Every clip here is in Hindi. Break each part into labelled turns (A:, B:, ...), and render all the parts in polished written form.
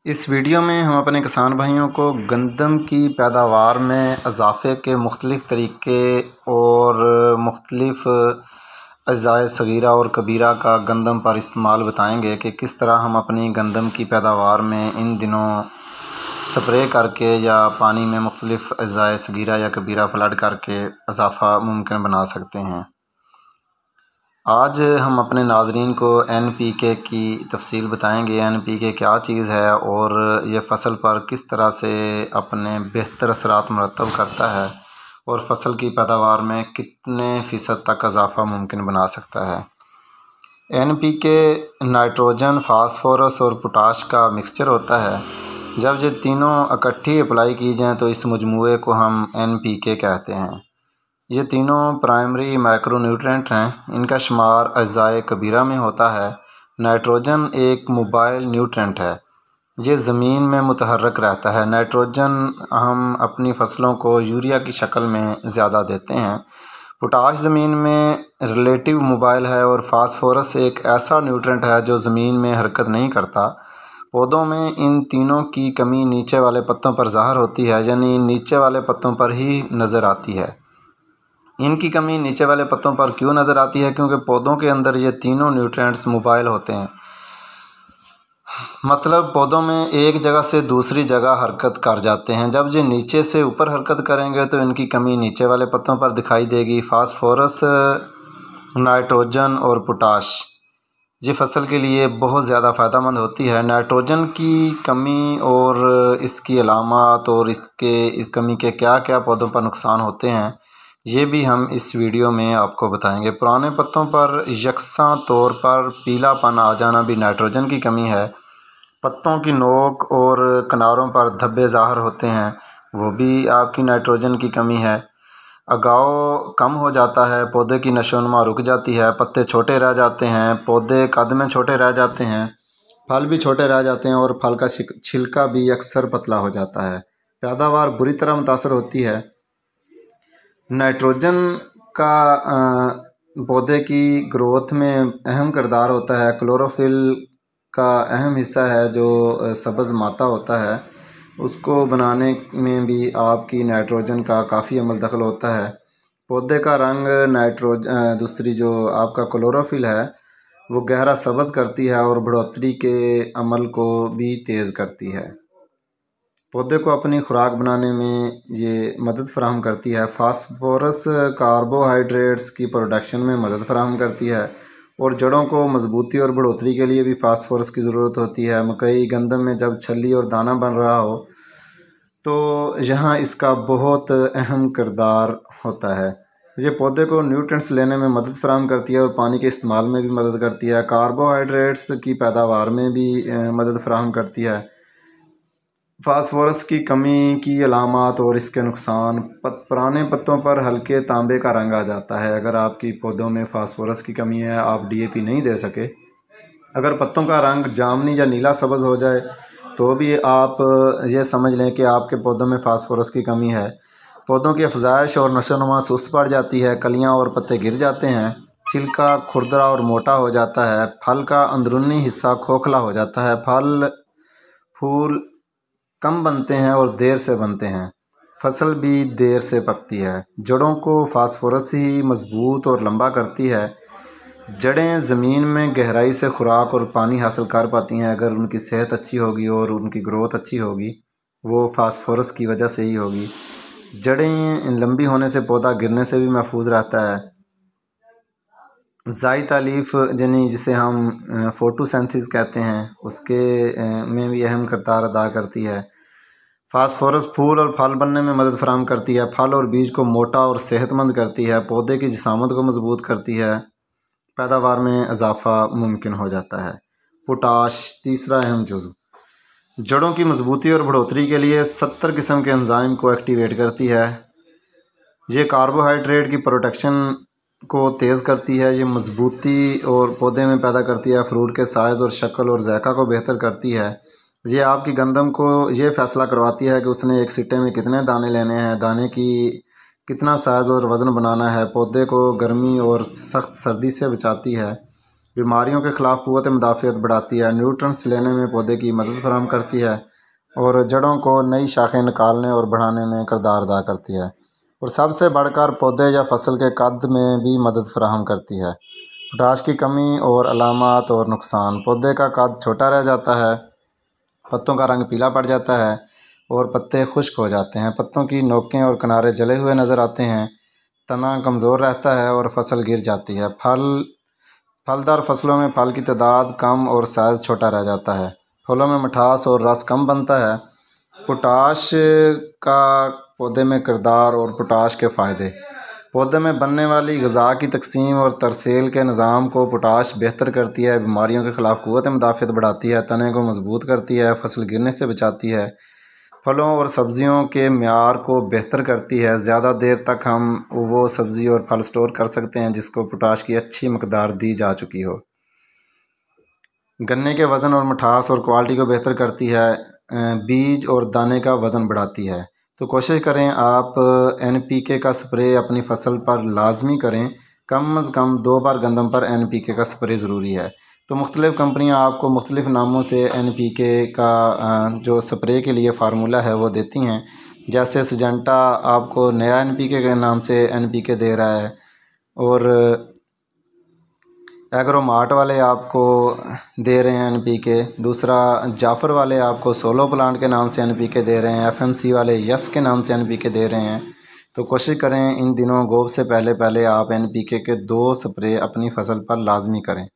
A: इस वीडियो में हम अपने किसान भाइयों को गंदम की पैदावार में इजाफ़े के मुख्तलिफ़ तरीक़े और मुख्तलिफ़ अज़ाए सग़ीरा और कबीरा का गंदम पर इस्तेमाल बताएंगे कि किस तरह हम अपनी गंदम की पैदावार में इन दिनों स्प्रे करके या पानी में मुख्तलिफ़ अज़ाए सग़ीरा या कबीरा फ्लड करके इजाफ़ा मुमकिन बना सकते हैं। आज हम अपने नाज़रीन को NPK की तफसील बताएंगे। NPK क्या चीज़ है और ये फ़सल पर किस तरह से अपने बेहतर असरात मरतब करता है और फ़सल की पैदावार में कितने फ़ीसद तक इजाफ़ा मुमकिन बना सकता है। NPK नाइट्रोजन, फास्फोरस और पोटाश का मिक्सचर होता है। जब ये तीनों इकट्ठी अप्लाई की जाएँ तो इस मजमूए को हम NPK कहते हैं। ये तीनों प्राइमरी माइक्रोन्यूट्रिएंट हैं। इनका शुमार अज़ाए कबीरा में होता है। नाइट्रोजन एक मोबाइल न्यूट्रिएंट है। ये ज़मीन में मुतहर्रक रहता है। नाइट्रोजन हम अपनी फसलों को यूरिया की शक्ल में ज़्यादा देते हैं। पोटाश ज़मीन में रिलेटिव मोबाइल है और फास्फोरस एक ऐसा न्यूट्रिएंट है जो ज़मीन में हरकत नहीं करता। पौधों में इन तीनों की कमी नीचे वाले पत्तों पर ज़ाहिर होती है, यानी नीचे वाले पत्तों पर ही नज़र आती है। इनकी कमी नीचे वाले पत्तों पर क्यों नज़र आती है? क्योंकि पौधों के अंदर ये तीनों न्यूट्रिएंट्स मोबाइल होते हैं। मतलब पौधों में एक जगह से दूसरी जगह हरकत कर जाते हैं। जब ये नीचे से ऊपर हरकत करेंगे तो इनकी कमी नीचे वाले पत्तों पर दिखाई देगी। फास्फोरस, नाइट्रोजन और पोटाश ये फ़सल के लिए बहुत ज़्यादा फ़ायदेमंद होती है। नाइट्रोजन की कमी और इसकी अलामात और इसके कमी के क्या क्या पौधों पर नुकसान होते हैं, ये भी हम इस वीडियो में आपको बताएंगे। पुराने पत्तों पर यकसा तौर पर पीलापन आ जाना भी नाइट्रोजन की कमी है। पत्तों की नोक और किनारों पर धब्बे ज़ाहिर होते हैं, वो भी आपकी नाइट्रोजन की कमी है। अगाव कम हो जाता है, पौधे की नशोनुमा रुक जाती है, पत्ते छोटे रह जाते हैं, पौधे कद में छोटे रह जाते हैं, फल भी छोटे रह जाते हैं और फल का छिलका भी अक्सर पतला हो जाता है। पैदावार बुरी तरह मुतासर होती है। नाइट्रोजन का पौधे की ग्रोथ में अहम किरदार होता है। क्लोरोफिल का अहम हिस्सा है जो सब्ज़ मादा होता है, उसको बनाने में भी आपकी नाइट्रोजन का काफ़ी अमल दखल होता है। पौधे का रंग दूसरी जो आपका क्लोरोफिल है वो गहरा सब्ज़ करती है और बढ़ोतरी के अमल को भी तेज़ करती है। पौधे को अपनी खुराक बनाने में ये मदद फ़राहम करती है। फास्फोरस कार्बोहाइड्रेट्स की प्रोडक्शन में मदद फ़राहम करती है और जड़ों को मजबूती और बढ़ोतरी के लिए भी फास्फोरस की ज़रूरत होती है। मकई, गंदम में जब छल्ली और दाना बन रहा हो तो यहाँ इसका बहुत अहम किरदार होता है। ये पौधे को न्यूट्रिएंट्स लेने में मदद फ़राहम करती है और पानी के इस्तेमाल में भी मदद करती है। कार्बोहाइड्रेट्स की पैदावार में भी मदद फ़राहम करती है। फास्फोरस की कमी की अलामात और इसके नुकसान। पुराने पत्तों पर हल्के तांबे का रंग आ जाता है। अगर आपकी पौधों में फास्फोरस की कमी है, आप DAP नहीं दे सके, अगर पत्तों का रंग जामुनी या नीला सब्ज़ हो जाए तो भी आप ये समझ लें कि आपके पौधों में फास्फोरस की कमी है। पौधों की अफजाइश और नशोनुमा सुस्त पड़ जाती है, कलियाँ और पत्ते गिर जाते हैं, छिलका खुरदरा और मोटा हो जाता है, फल का अंदरूनी हिस्सा खोखला हो जाता है, फूल कम बनते हैं और देर से बनते हैं, फसल भी देर से पकती है। जड़ों को फास्फोरस ही मजबूत और लंबा करती है। जड़ें ज़मीन में गहराई से खुराक और पानी हासिल कर पाती हैं अगर उनकी सेहत अच्छी होगी और उनकी ग्रोथ अच्छी होगी, वो फास्फोरस की वजह से ही होगी। जड़ें लंबी होने से पौधा गिरने से भी महफूज रहता है। ज़ाई तालीफ यानी जिसे हम फोटोसिंथेसिस कहते हैं, उसके में भी अहम किरदार अदा करती है। फास्फोरस फूल और फल बनने में मदद फ़राहम करती है। फल और बीज को मोटा और सेहतमंद करती है, पौधे की जिसामत को मजबूत करती है, पैदावार में इजाफ़ा मुमकिन हो जाता है। पोटाश तीसरा अहम जुज़्व जड़ों की मजबूती और बढ़ोतरी के लिए 70 किस्म के एंजाइम को एक्टिवेट करती है। ये कार्बोहाइड्रेट की प्रोडक्शन को तेज़ करती है, ये मजबूती और पौधे में पैदा करती है, फ्रूट के साइज़ और शक्ल और जायका को बेहतर करती है। ये आपकी गंदम को ये फ़ैसला करवाती है कि उसने एक सिट्टे में कितने दाने लेने हैं, दाने की कितना साइज़ और वज़न बनाना है। पौधे को गर्मी और सख्त सर्दी से बचाती है। बीमारियों के ख़िलाफ़ क़ुव्वत मुदाफ़ियत बढ़ाती है, न्यूट्रिएंट्स लेने में पौधे की मदद फराहम करती है और जड़ों को नई शाखें निकालने और बढ़ाने में किरदार अदा करती है और सबसे बढ़कर पौधे या फसल के कद में भी मदद फराहम करती है। पोटाश की कमी और अलामात और नुकसान। पौधे का कद छोटा रह जाता है, पत्तों का रंग पीला पड़ जाता है और पत्ते खुश्क हो जाते हैं। पत्तों की नोकें और किनारे जले हुए नज़र आते हैं। तना कमज़ोर रहता है और फसल गिर जाती है। फलदार फसलों में फल की तादाद कम और साइज़ छोटा रह जाता है। फलों में मिठास और रस कम बनता है। पोटाश का पौधे में किरदार और पोटाश के फ़ायदे। पौधे में बनने वाली ग़िज़ा की तकसीम और तरसेल के निज़ाम को पोटाश बेहतर करती है, बीमारियों के ख़िलाफ़ क़ुव्वत मुदाफ़ियत बढ़ाती है, तने को मज़बूत करती है, फसल गिरने से बचाती है, फलों और सब्ज़ियों के म्यार को बेहतर करती है। ज़्यादा देर तक हम वो सब्ज़ी और फल स्टोर कर सकते हैं जिसको पोटाश की अच्छी मकदार दी जा चुकी हो। गन्ने के वज़न और मिठास और क्वालिटी को बेहतर करती है। बीज और दाने का वज़न बढ़ाती है। तो कोशिश करें आप NPK का स्प्रे अपनी फसल पर लाजमी करें। कम से कम 2 बार गंदम पर NPK का स्प्रे ज़रूरी है। तो मुख्तलिफ़ कंपनियां आपको मुख्तलिफ़ नामों से NPK का जो स्प्रे के लिए फार्मूला है वो देती हैं। जैसे सिजेंटा आपको नया NPK के नाम से NPK दे रहा है और एग्रोमार्ट वाले आपको दे रहे हैं NPK। दूसरा जाफ़र वाले आपको सोलो प्लांट के नाम से NPK दे रहे हैं। FMC वाले यस के नाम से NPK दे रहे हैं। तो कोशिश करें इन दिनों गोब से पहले आप NPK के 2 स्प्रे अपनी फसल पर लाजमी करें।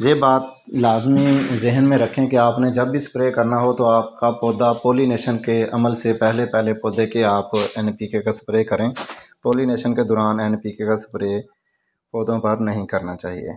A: ये बात लाजमी जहन में रखें कि आपने जब भी स्प्रे करना हो तो आपका पौधा पोलिनेशन के अमल से पहले पौधे के आप NPK का स्प्रे करें। पोलिनेशन के दौरान NPK का स्प्रे पौधों पर नहीं करना चाहिए।